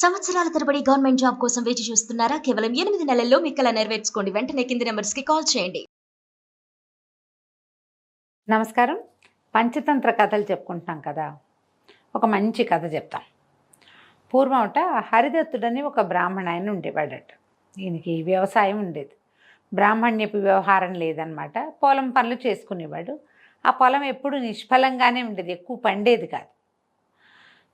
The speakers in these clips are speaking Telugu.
సంవత్సరాల తరబడి గవర్నమెంట్ జాబ్ కోసం వేచి చూస్తున్నారా? కేవలం 8 నెలల్లో మీ కల నెరవేర్చుకోండి. వెంటనే కింది నంబర్స్‌కి కాల్ చేయండి. నమస్కారం. పంచతంత్ర కథలు చెప్పుకుంటున్నాం కదా. ఒక మంచి కథ చెప్తాం. పూర్వమట హరిదత్తుడని ఒక బ్రాహ్మణ ఆయన ఉండేవాడట. ఈయనకి వ్యవసాయం ఉండేది. బ్రాహ్మణ్యపు వ్యవహారం లేదనమాట. పొలం పనులు చేసుకునేవాడు. ఆ పొలం ఎప్పుడు నిష్ఫలంగానే ఉండేది, ఎక్కువ పండేది కాదు.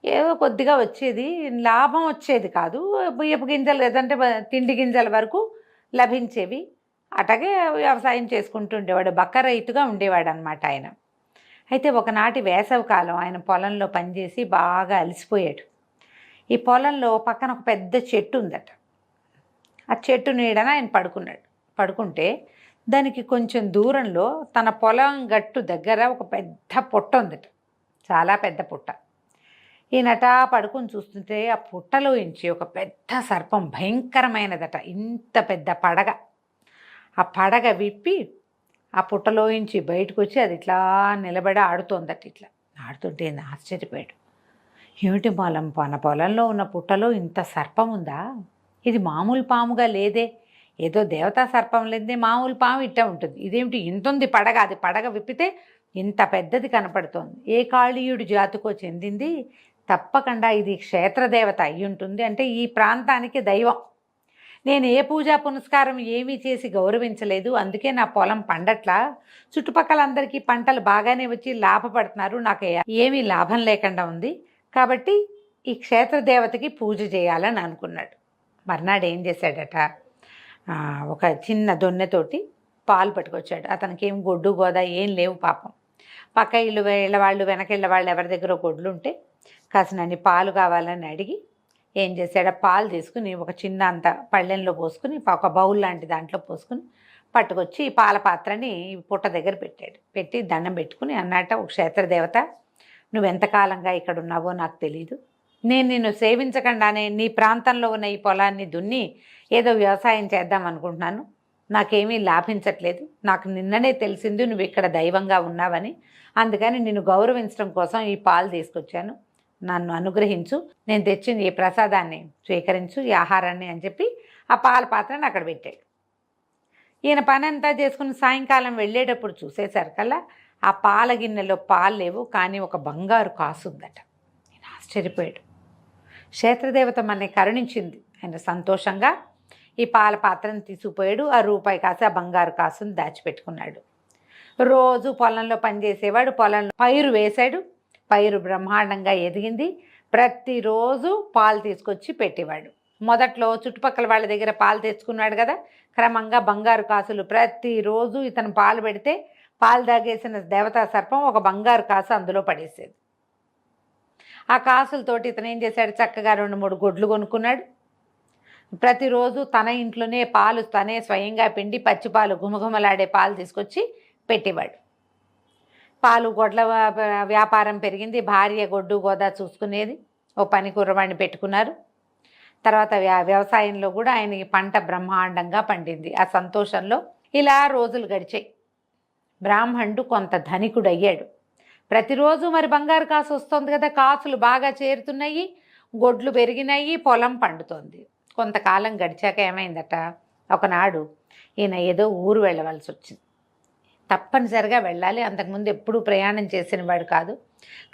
ఏదో కొద్దిగా వచ్చేది, లాభం వచ్చేది కాదు. బియ్యపు గింజలు లేదంటే తిండి గింజల వరకు లభించేవి. అట్లాగే వ్యవసాయం చేసుకుంటూ ఉండేవాడు. బక్క రైతుగా ఉండేవాడు అనమాట ఆయన. అయితే ఒకనాటి వేసవి కాలం ఆయన పొలంలో పనిచేసి బాగా అలసిపోయాడు. ఈ పొలంలో పక్కన ఒక పెద్ద చెట్టు ఉందట. ఆ చెట్టు నీడన ఆయన పడుకుంటే దానికి కొంచెం దూరంలో తన పొలం గట్టు దగ్గర ఒక పెద్ద పుట్ట ఉందట. చాలా పెద్ద పుట్ట. ఈయనట పడుకుని చూస్తుంటే ఆ పుట్టలోంచి ఒక పెద్ద సర్పం, భయంకరమైనదట, ఇంత పెద్ద పడగ. ఆ పడగ విప్పి ఆ పుట్టలోంచి బయటకు వచ్చి అది ఇట్లా నిలబడి ఆడుతోందట. ఇట్లా ఆడుతుంటే ఆశ్చర్యపోయాడు. ఏమిటి మన పొలంలో ఉన్న పుట్టలో ఇంత సర్పం ఉందా? ఇది మామూలు పాముగా లేదే. ఏదో దేవతా సర్పం లేదే, మామూలు పాము ఇట్లా ఉంటుంది. ఇదేమిటి ఇంత ఉంది పడగ? అది పడగ విప్పితే ఇంత పెద్దది కనపడుతోంది. ఏ కాళీయుడి జాతికో చెందింది. తప్పకుండా ఇది క్షేత్రదేవత అయి ఉంటుంది. అంటే ఈ ప్రాంతానికి దైవం. నేను ఏ పూజా పునస్కారం ఏమీ చేసి గౌరవించలేదు, అందుకే నా పొలం పండట్లా. చుట్టుపక్కలందరికీ పంటలు బాగానే వచ్చి లాభపడుతున్నారు, నాకు ఏమీ లాభం లేకుండా ఉంది. కాబట్టి ఈ క్షేత్రదేవతకి పూజ చేయాలని అనుకున్నాడు. మర్నాడు ఏం చేశాడట, ఒక చిన్న దొన్నెతోటి పాలు పట్టుకొచ్చాడు. అతనికి ఏం గొడ్డు గోదా ఏం లేవు పాపం. పక్క ఇళ్ళ వాళ్ళు వెనకిళ్ళ వాళ్ళు ఎవరి దగ్గర గొడ్లు ఉంటే కాసినన్ని పాలు కావాలని అడిగి ఏం చేశాడు, పాలు తీసుకుని ఒక చిన్న అంత పళ్ళెంలో పోసుకుని ఒక బౌల్ లాంటి దాంట్లో పోసుకుని పట్టుకొచ్చి ఈ పాల పాత్రని పుట్ట దగ్గర పెట్టాడు. పెట్టి దండం పెట్టుకుని అన్నట్ట, ఒక క్షేత్రదేవత, నువ్వెంతకాలంగా ఇక్కడ ఉన్నావో నాకు తెలీదు. నేను నిన్ను సేవించకుండానే నీ ప్రాంతంలో ఉన్న ఈ పొలాన్ని దున్ని ఏదో వ్యవసాయం చేద్దాం అనుకుంటున్నాను. నాకేమీ లాభించట్లేదు. నాకు నిన్ననే తెలిసింది నువ్వు ఇక్కడ దైవంగా ఉన్నావని. అందుకని నిన్ను గౌరవించడం కోసం ఈ పాలు తీసుకొచ్చాను. నన్ను అనుగ్రహించు, నేను తెచ్చిన ఈ ప్రసాదాన్ని స్వీకరించు, ఈ ఆహారాన్ని అని చెప్పి ఆ పాల పాత్రని అక్కడ పెట్టాడు. ఈయన పని అంతా చేసుకుని సాయంకాలం వెళ్ళేటప్పుడు చూసేసరికల్లా ఆ పాల గిన్నెలో పాలు లేవు, కానీ ఒక బంగారు కాసు ఉందట. ఆయన ఆశ్చర్యపోయాడు. క్షేత్రదేవత మనని కరుణించింది. ఆయన సంతోషంగా ఈ పాల పాత్రను తీసుకుపోయాడు. ఆ రూపాయి కాసు, ఆ బంగారు కాసును దాచిపెట్టుకున్నాడు. రోజు పొలంలో పనిచేసేవాడు. పొలంలో పైరు వేశాడు. పైరు బ్రహ్మాండంగా ఎదిగింది. ప్రతిరోజు పాలు తీసుకొచ్చి పెట్టేవాడు. మొదట్లో చుట్టుపక్కల వాళ్ళ దగ్గర పాలు తెచ్చుకున్నాడు కదా. క్రమంగా బంగారు కాసులు ప్రతిరోజు ఇతను పాలు పెడితే పాలు తాగేసిన దేవతా సర్పం ఒక బంగారు కాసు అందులో పడేసేది. ఆ కాసులతోటి ఇతను ఏం చేశాడు, చక్కగా 2-3 గొడ్లు కొనుక్కున్నాడు. ప్రతిరోజు తన ఇంట్లోనే పాలు తనే స్వయంగా పిండి పచ్చిపాలు గుమగుమలాడే పాలు తీసుకొచ్చి పెట్టేవాడు. పాలు గొడ్ల వ్యాపారం పెరిగింది. భార్య గొడ్డు గోదా చూసుకునేది. ఓ పని కుర్రవాడిని పెట్టుకున్నారు. తర్వాత వ్యవసాయంలో కూడా ఆయనకి పంట బ్రహ్మాండంగా పండింది. ఆ సంతోషంలో ఇలా రోజులు గడిచాయి. బ్రాహ్మణుడు కొంత ధనికుడు అయ్యాడు. ప్రతిరోజు మరి బంగారు కాసు వస్తుంది కదా, కాసులు బాగా చేరుతున్నాయి, గొడ్లు పెరిగినాయి, పొలం పండుతోంది. కొంతకాలం గడిచాక ఏమైందట, ఒకనాడు ఈయన ఏదో ఊరు వెళ్ళవలసి వచ్చింది. తప్పనిసరిగా వెళ్ళాలి. అంతకుముందు ఎప్పుడూ ప్రయాణం చేసిన వాడు కాదు.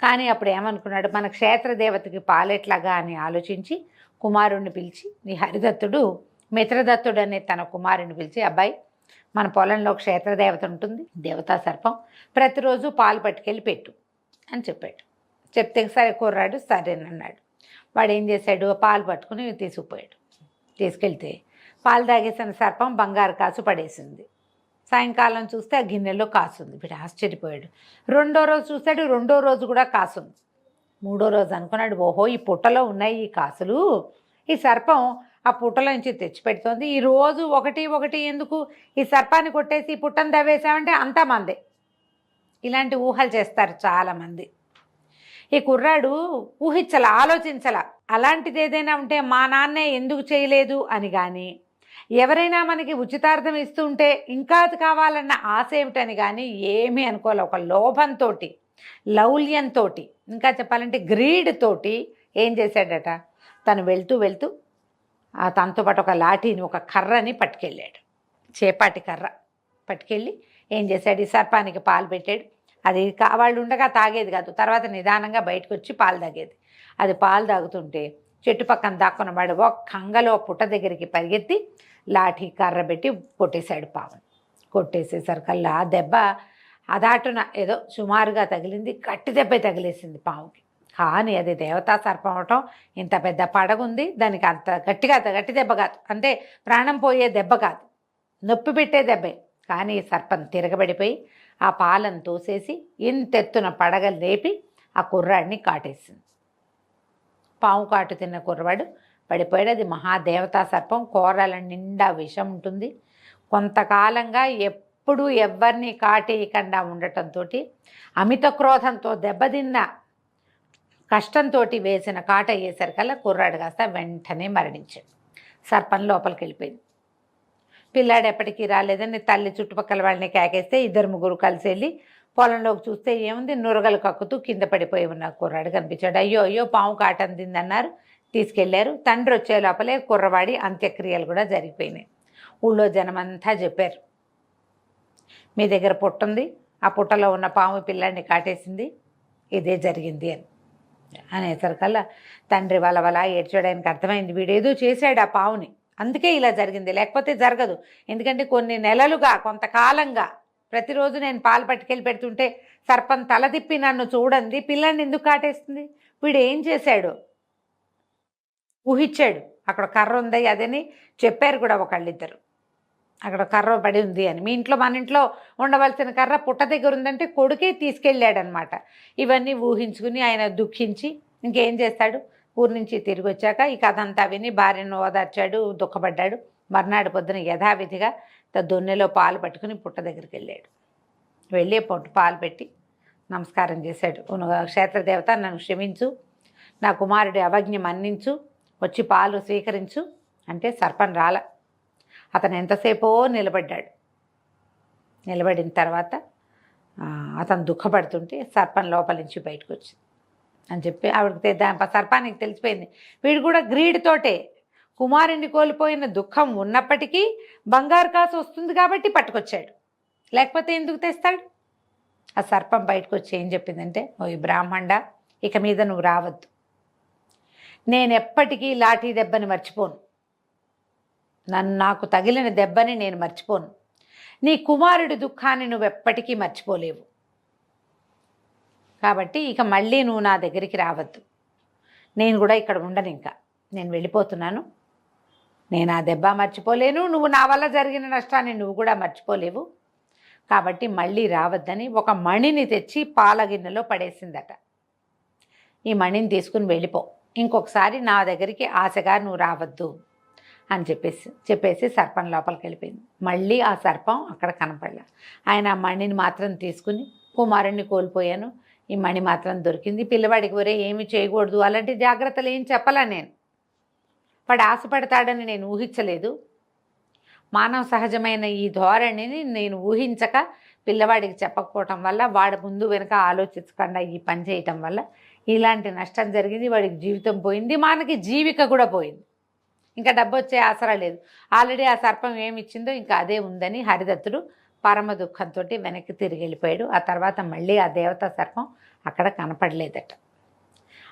కానీ అప్పుడు ఏమనుకున్నాడు, మన క్షేత్రదేవతకి పాలెట్లాగా అని ఆలోచించి కుమారుణ్ణి పిలిచి, ఈ హరిదత్తుడు మిత్రదత్తుడు అనే తన కుమారుని పిలిచి, అబ్బాయి, మన పొలంలో క్షేత్రదేవత ఉంటుంది, దేవతా సర్పం, ప్రతిరోజు పాలు పట్టుకెళ్ళి పెట్టు అని చెప్పాడు. చెప్తే సరే కుర్రాడు సరేనన్నాడు. వాడు ఏం చేశాడు, పాలు పట్టుకుని తీసుకుపోయాడు. తీసుకెళ్తే పాలు తాగేసిన సర్పం బంగారు కాసు పడేసింది. సాయంకాలం చూస్తే ఆ గిన్నెలో కాసుంది. వీడు ఆశ్చర్యపోయాడు. రెండో రోజు చూస్తాడు, రెండో రోజు కూడా కాసుంది. మూడో రోజు అనుకున్నాడు, ఓహో, ఈ పుట్టలో ఉన్నాయి ఈ కాసులు, ఈ సర్పం ఆ పుట్టలో నుంచి తెచ్చిపెడుతోంది. ఈ రోజు ఒకటి ఎందుకు, ఈ సర్పాన్ని కొట్టేసి ఈ పుట్టను తవ్వేసామంటే అంతా మందే. ఇలాంటి ఊహలు చేస్తారు చాలామంది. ఈ కుర్రాడు ఆలోచించాల. అలాంటిది ఏదైనా ఉంటే మా నాన్నే ఎందుకు చేయలేదు అని, కానీ ఎవరైనా మనకి ఉచితార్థం ఇస్తుంటే ఇంకా అది కావాలన్న ఆశ ఏమిటని కానీ ఏమీ అనుకోవాలి. ఒక లోభంతో, లౌల్యంతో, ఇంకా చెప్పాలంటే గ్రీడ్ తోటి ఏం చేశాడట, తను వెళ్తూ వెళ్తూ తనతో పాటు ఒక లాఠీని, ఒక కర్రని పట్టుకెళ్ళాడు. చేపాటి కర్ర పట్టుకెళ్ళి ఏం చేశాడు, ఈ సర్పానికి పాలు పెట్టాడు. అది వాళ్ళు ఉండగా తాగేది కాదు, తర్వాత నిదానంగా బయటకు వచ్చి పాలు తాగేది. అది పాలు తాగుతుంటే చెట్టు పక్కన దాక్కున్నవాడు ఒక్క అంగలో పుట్ట దగ్గరికి పరిగెత్తి లాఠీ కర్ర పెట్టి కొట్టేశాడు పావుని. కొట్టేసేసరికల్లా దెబ్బ అదాటున ఏదో సుమారుగా తగిలింది, గట్టి దెబ్బ తగిలేసింది పావుకి. కానీ అది దేవతా సర్పం అవటం, ఇంత పెద్ద పడగుంది, దానికి అంత గట్టి దెబ్బ కాదు, అంటే ప్రాణం పోయే దెబ్బ కాదు, నొప్పి పెట్టే దెబ్బే. కానీ సర్పం తిరగబడిపోయి ఆ పాలను తోసేసి ఇంతెత్తున పడగ లేపి ఆ కుర్రాడిని కాటేసింది. పాము కాటు తిన్న కుర్రవాడు పడిపోయాడు. అది మహాదేవతా సర్పం, కూరల నిండా విషం ఉంటుంది. కొంతకాలంగా ఎప్పుడూ ఎవరిని కాటేయకుండా ఉండటంతో అమిత క్రోధంతో దెబ్బతిన్న కష్టంతో వేసిన కాట అయ్యేసరికల్లా కుర్రాడు కాస్త వెంటనే మరణించాడు. సర్పం లోపలికి వెళ్ళిపోయింది. పిల్లాడు ఎప్పటికీ రాలేదని తల్లి చుట్టుపక్కల వాళ్ళని కేకేస్తే 2-3 కలిసి వెళ్ళి పొలంలోకి చూస్తే ఏముంది, నురగలు కక్కుతూ కింద పడిపోయి ఉన్న కుర్రాడు కనిపించాడు. అయ్యో అయ్యో పాము కాటందిందన్నారు, తీసుకెళ్లారు. తండ్రి వచ్చే లోపలే కుర్రవాడి అంత్యక్రియలు కూడా జరిగిపోయినాయి. ఊళ్ళో జనమంతా చెప్పారు, మీ దగ్గర పుట్ట ఉంది, ఆ పుట్టలో ఉన్న పాము పిల్లాడిని కాటేసింది, ఇదే జరిగింది అని అనేసరికల్లా తండ్రి వలవల ఏడ్చడానికి అర్థమైంది, వీడేదో చేశాడు ఆ పావుని, అందుకే ఇలా జరిగింది, లేకపోతే జరగదు. ఎందుకంటే కొన్ని నెలలుగా, కొంతకాలంగా ప్రతిరోజు నేను పాలు పట్టుకెళ్ళి పెడుతుంటే సర్పం తల తిప్పి నన్ను చూడండి, పిల్లాడిని ఎందుకు కాటేస్తుంది, వీడు ఏం చేశాడు ఊహించాడు. అక్కడ కర్ర ఉంది అదని చెప్పారు కూడా ఒకళ్ళిద్దరు, అక్కడ కర్ర పడి ఉంది అని. మీ ఇంట్లో, మన ఇంట్లో ఉండవలసిన కర్ర పుట్ట దగ్గర ఉందంటే కొడుకే తీసుకెళ్ళాడనమాట. ఇవన్నీ ఊహించుకుని ఆయన దుఃఖించి ఇంకేం చేస్తాడు, ఊరి నుంచి తిరిగి వచ్చాక ఈ కథ అంతా విని భార్యను ఓదార్చాడు, దుఃఖపడ్డాడు. మర్నాడు పొద్దున యథావిధిగా దొన్నెలో పాలు పట్టుకుని పుట్ట దగ్గరికి వెళ్ళాడు. వెళ్ళి పాలు పెట్టి నమస్కారం చేశాడు. క్షేత్రదేవత, నన్ను క్షమించు, నా కుమారుడి అవజ్ఞ మన్నించు, వచ్చి పాలు స్వీకరించు అంటే సర్పం రాల. అతను ఎంతసేపో నిలబడ్డాడు. నిలబడిన తర్వాత అతను దుఃఖపడుతుంటే సర్పం లోపల నుంచి బయటకు వచ్చింది అని చెప్పి ఆవిడకి సర్పానికి తెలిసిపోయింది. వీడు కూడా గ్రీడ్తోటే, కుమారుణ్ణి కోల్పోయిన దుఃఖం ఉన్నప్పటికీ బంగారు కాసు వస్తుంది కాబట్టి పట్టుకొచ్చాడు, లేకపోతే ఎందుకు తెస్తాడు. ఆ సర్పం బయటకు వచ్చి ఏం చెప్పిందంటే, ఓ ఈ బ్రాహ్మణ, ఇక మీద నువ్వు రావద్దు, నేను ఎప్పటికీ లాఠీ దెబ్బని మర్చిపోను, నాకు తగిలిన దెబ్బని నేను మర్చిపోను, నీ కుమారుడి దుఃఖాన్ని నువ్వు ఎప్పటికీ మర్చిపోలేవు, కాబట్టి ఇక మళ్ళీ నువ్వు నా దగ్గరికి రావద్దు, నేను కూడా ఇక్కడ ఉండను, ఇంకా నేను వెళ్ళిపోతున్నాను, నేను ఆ దెబ్బ మర్చిపోలేను, నువ్వు నా వల్ల జరిగిన నష్టాన్ని నువ్వు కూడా మర్చిపోలేవు, కాబట్టి మళ్ళీ రావద్దని ఒక మణిని తెచ్చి పాల గిన్నెలో పడేసిందట. ఈ మణిని తీసుకుని వెళ్ళిపో, ఇంకొకసారి నా దగ్గరికి ఆశగా నువ్వు రావద్దు అని చెప్పేసి సర్పం లోపలికి వెళ్ళిపోయింది. మళ్ళీ ఆ సర్పం అక్కడ కనపడలే. ఆయన ఆ మణిని మాత్రం తీసుకుని, కుమారుణ్ణి కోల్పోయాను, ఈ మణి మాత్రం దొరికింది, పిల్లవాడికి ఒరే ఏమి చేయకూడదు, అలాంటి జాగ్రత్తలు ఏం చెప్పలా, నేను వాడు ఆశపడతాడని నేను ఊహించలేదు, మానవ సహజమైన ఈ ధోరణిని నేను ఊహించక పిల్లవాడికి చెప్పకపోవటం వల్ల, వాడి ముందు వెనుక ఆలోచించకుండా ఈ పని చేయటం వల్ల ఇలాంటి నష్టం జరిగింది, వాడికి జీవితం పోయింది, మనకి జీవిక కూడా పోయింది, ఇంకా డబ్బు వచ్చే ఆసరా లేదు, ఆల్రెడీ ఆ సర్పం ఏమి ఇచ్చిందో ఇంకా అదే ఉందని హరిదత్తుడు పరమ దుఃఖంతో వెనక్కి తిరిగి వెళ్ళిపోయాడు. ఆ తర్వాత మళ్ళీ ఆ దేవతా సర్పం అక్కడ కనపడలేదట.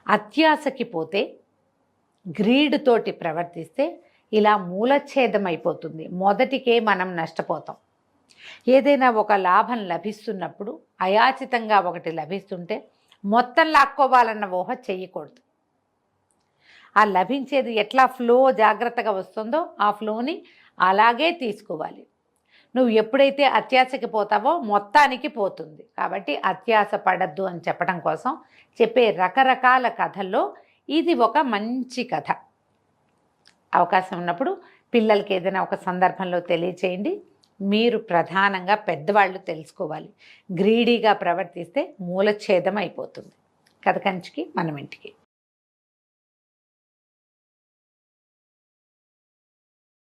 అత్యాశకి పోతే, గ్రీడ్తోటి ప్రవర్తిస్తే ఇలా మూలఛేదం అయిపోతుంది. మొదటికే మనం నష్టపోతాం. ఏదైనా ఒక లాభం లభిస్తున్నప్పుడు అయాచితంగా ఒకటి లభిస్తుంటే మొత్తం లాక్కోవాలన్న ఊహ చెయ్యకూడదు. ఆ లభించేది ఎట్లా ఫ్లో జాగ్రత్తగా వస్తుందో ఆ ఫ్లోని అలాగే తీసుకోవాలి. నువ్వు ఎప్పుడైతే అత్యాశకి పోతావో మొత్తానికి పోతుంది. కాబట్టి అత్యాశ పడద్దు అని చెప్పడం కోసం చెప్పే రకరకాల కథల్లో ఇది ఒక మంచి కథ. అవకాశం ఉన్నప్పుడు పిల్లలకి ఏదైనా ఒక సందర్భంలో తెలియచేయండి. మీరు ప్రధానంగా పెద్దవాళ్ళు తెలుసుకోవాలి. గ్రీడీగా ప్రవర్తిస్తే మూలఛేదం అయిపోతుంది. కథ కంచికి మనం ఇంటికి.